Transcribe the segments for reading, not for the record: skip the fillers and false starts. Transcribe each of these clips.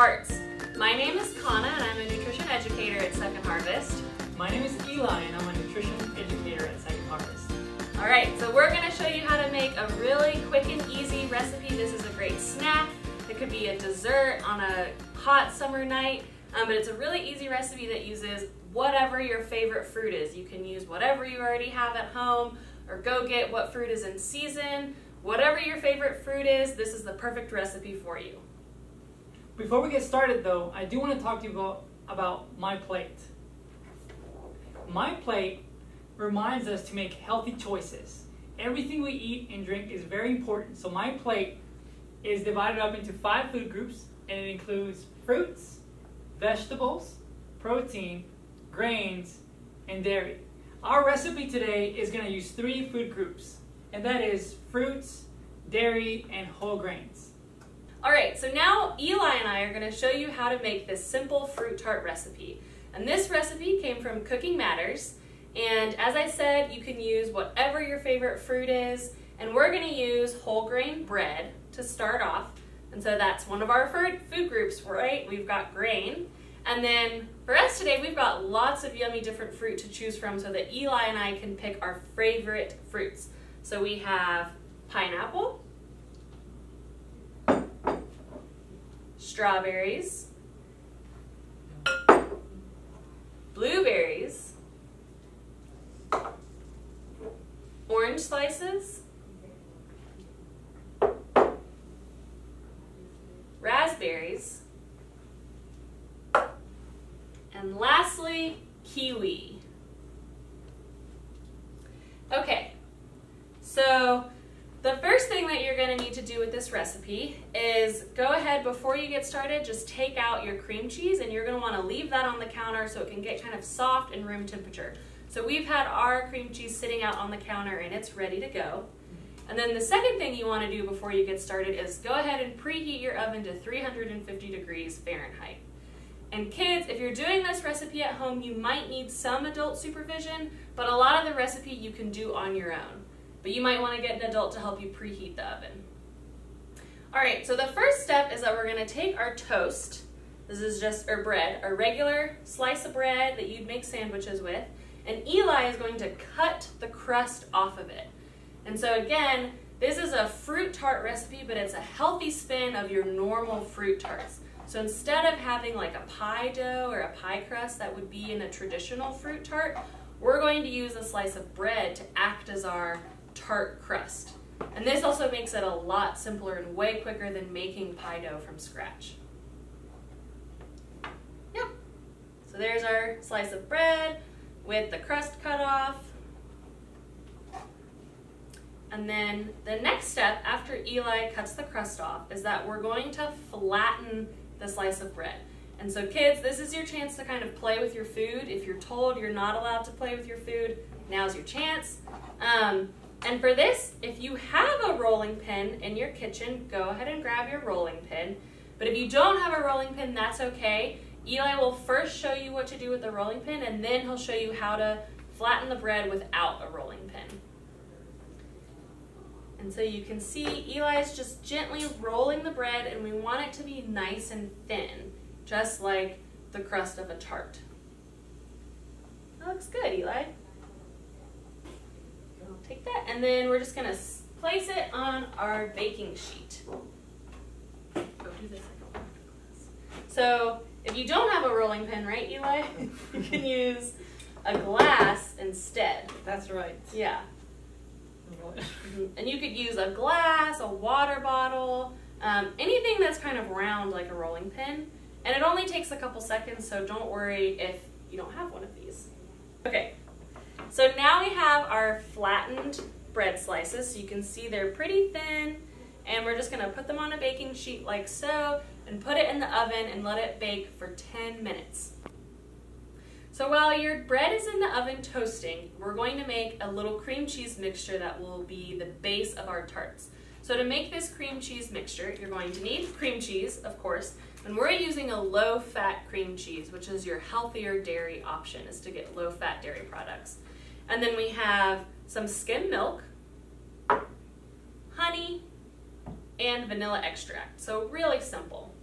Tarts. My name is Kana and I'm a nutrition educator at Second Harvest. My name is Eli and I'm a nutrition educator at Second Harvest. Alright, so we're going to show you how to make a really quick and easy recipe. This is a great snack. It could be a dessert on a hot summer night, but it's a really easy recipe that uses whatever your favorite fruit is. You can use whatever you already have at home or go get what fruit is in season. Whatever your favorite fruit is, this is the perfect recipe for you. Before we get started though, I do want to talk to you about my plate. My plate reminds us to make healthy choices. Everything we eat and drink is very important, so my plate is divided up into 5 food groups, and it includes fruits, vegetables, protein, grains, and dairy. Our recipe today is going to use 3 food groups, and that is fruits, dairy, and whole grains. Alright, so now Eli and I are going to show you how to make this simple fruit tart recipe. And this recipe came from Cooking Matters, and as I said, you can use whatever your favorite fruit is, and we're going to use whole grain bread to start off. And so that's one of our food groups, right? We've got grain. And then for us today, we've got lots of yummy different fruit to choose from so that Eli and I can pick our favorite fruits. So we have pineapple, strawberries, blueberries, orange slices, raspberries, and lastly, kiwi. Okay, so the first thing that you're going to need to do with this recipe is go ahead, before you get started, just take out your cream cheese, and you're going to want to leave that on the counter so it can get kind of soft and room temperature. So we've had our cream cheese sitting out on the counter and it's ready to go. And then the second thing you want to do before you get started is go ahead and preheat your oven to 350 degrees Fahrenheit. And kids, if you're doing this recipe at home, you might need some adult supervision, but a lot of the recipe you can do on your own. But you might want to get an adult to help you preheat the oven. Alright, so the first step is that we're going to take our toast, this is just our bread, a regular slice of bread that you'd make sandwiches with, and Eli is going to cut the crust off of it. And so again, this is a fruit tart recipe, but it's a healthy spin of your normal fruit tarts. So instead of having like a pie dough or a pie crust that would be in a traditional fruit tart, we're going to use a slice of bread to act as our tart crust. And this also makes it a lot simpler and way quicker than making pie dough from scratch. Yep. So there's our slice of bread with the crust cut off. And then the next step after Eli cuts the crust off is that we're going to flatten the slice of bread. And so kids, this is your chance to kind of play with your food. If you're told you're not allowed to play with your food, now's your chance. And for this, if you have a rolling pin in your kitchen, go ahead and grab your rolling pin. But if you don't have a rolling pin, that's okay. Eli will first show you what to do with the rolling pin, and then he'll show you how to flatten the bread without a rolling pin. And so you can see Eli's just gently rolling the bread, and we want it to be nice and thin, just like the crust of a tart. That looks good, Eli. I'll take that, and then we're just going to place it on our baking sheet. Oh, do this. So if you don't have a rolling pin, right, Eli? You can use a glass instead. That's right. Yeah. And you could use a glass, a water bottle, anything that's kind of round like a rolling pin. And it only takes a couple seconds, so don't worry if you don't have one of these. Okay, so now we have our flattened bread slices. So you can see they're pretty thin, and we're just going to put them on a baking sheet like so and put it in the oven and let it bake for 10 minutes. So while your bread is in the oven toasting, we're going to make a little cream cheese mixture that will be the base of our tarts. So to make this cream cheese mixture, you're going to need cream cheese, of course, and we're using a low-fat cream cheese, which is your healthier dairy option, is to get low-fat dairy products. And then we have some skim milk, honey, and vanilla extract. So really simple.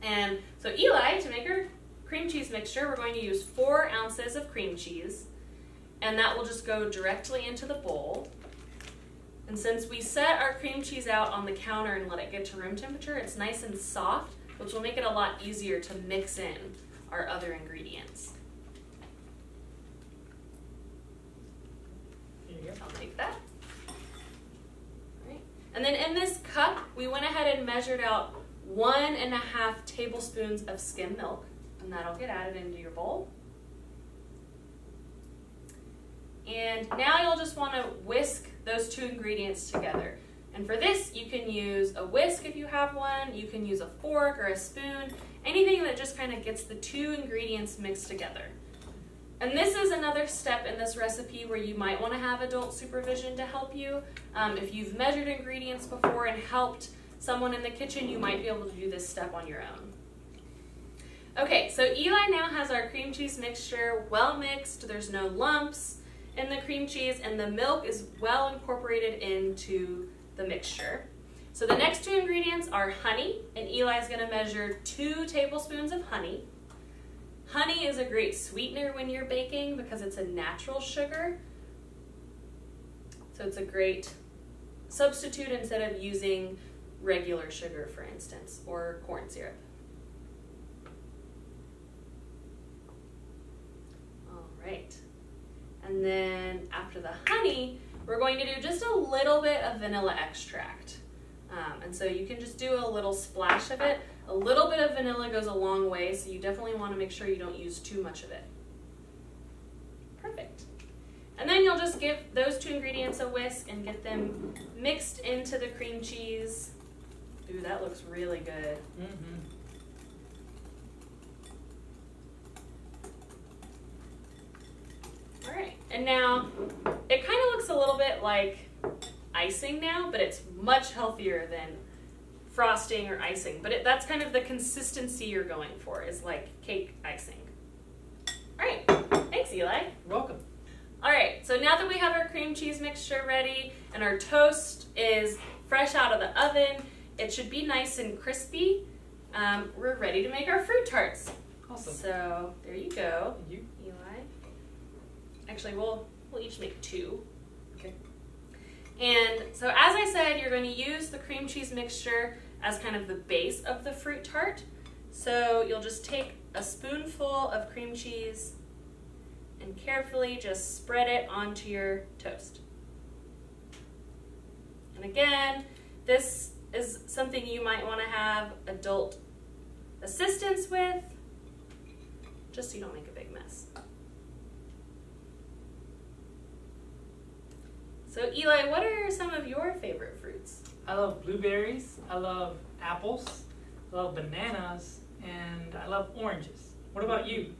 And so Eli, to make our cream cheese mixture, we're going to use 4 ounces of cream cheese, and that will just go directly into the bowl. And since we set our cream cheese out on the counter and let it get to room temperature, it's nice and soft, which will make it a lot easier to mix in our other ingredients. I'll take that. All right. And then in this cup, we went ahead and measured out 1.5 tablespoons of skim milk, and that'll get added into your bowl. And now you'll just want to whisk those 2 ingredients together. And for this, you can use a whisk if you have one, you can use a fork or a spoon, anything that just kind of gets the 2 ingredients mixed together. And this is another step in this recipe where you might want to have adult supervision to help you. If you've measured ingredients before and helped someone in the kitchen, you might be able to do this step on your own. Okay, so Eli now has our cream cheese mixture well mixed. There's no lumps in the cream cheese, and the milk is well incorporated into the mixture. So the next 2 ingredients are honey, and Eli's going to measure 2 tablespoons of honey. Honey is a great sweetener when you're baking because it's a natural sugar. So it's a great substitute instead of using regular sugar, for instance, or corn syrup. All right. And then after the honey, we're going to do just a little bit of vanilla extract. And so you can just do a little splash of it. A little bit of vanilla goes a long way, so you definitely want to make sure you don't use too much of it. Perfect. And then you'll just give those 2 ingredients a whisk and get them mixed into the cream cheese. Ooh, that looks really good. Mm-hmm. All right, and now it kind of looks a little bit like icing now, but it's much healthier than frosting or icing. But that's kind of the consistency you're going for, is like cake icing. All right, thanks Eli. You're welcome. All right, so now that we have our cream cheese mixture ready and our toast is fresh out of the oven, it should be nice and crispy, we're ready to make our fruit tarts. Awesome. So there you go. Thank you. Eli. Actually, we'll each make 2. Okay. And so as I said, you're going to use the cream cheese mixture as kind of the base of the fruit tart. So you'll just take a spoonful of cream cheese and carefully just spread it onto your toast. And again, this is something you might want to have adult assistance with, just so you don't make a big mess. So Eli, what are some of your favorite fruits? I love blueberries, I love apples, I love bananas, and I love oranges. What about you?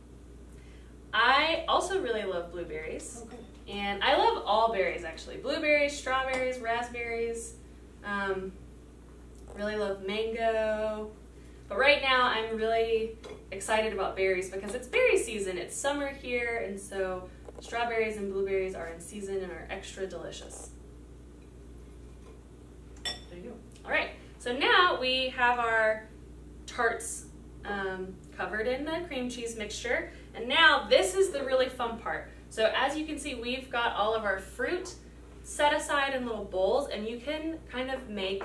I also really love blueberries. Okay. And I love all berries, actually. Blueberries, strawberries, raspberries. Really love mango. But right now I'm really excited about berries because it's berry season. It's summer here, and so strawberries and blueberries are in season and are extra delicious. There you go. All right, so now we have our tarts covered in the cream cheese mixture. And now this is the really fun part. So as you can see, we've got all of our fruit set aside in little bowls, and you can kind of make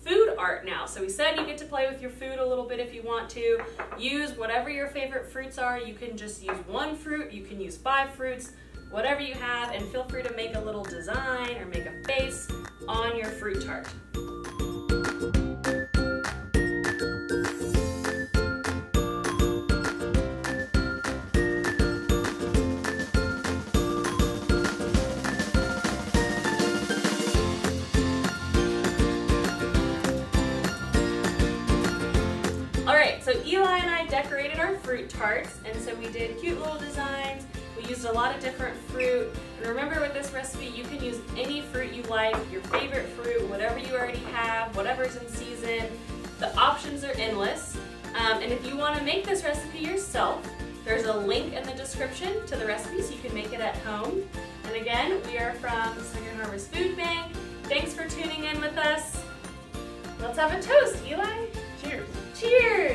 food art now. So we said you get to play with your food a little bit if you want to. Use whatever your favorite fruits are. You can just use 1 fruit, you can use 5 fruits, whatever you have, and feel free to make a little design or make a face on your fruit tart. So Eli and I decorated our fruit tarts, and so we did cute little designs. We used a lot of different fruit. And remember, with this recipe, you can use any fruit you like, your favorite fruit, whatever you already have, whatever's in season. The options are endless. And if you want to make this recipe yourself, there's a link in the description to the recipe so you can make it at home. And again, we are from Southern Harvest Food Bank. Thanks for tuning in with us. Let's have a toast, Eli. Cheers. Cheers.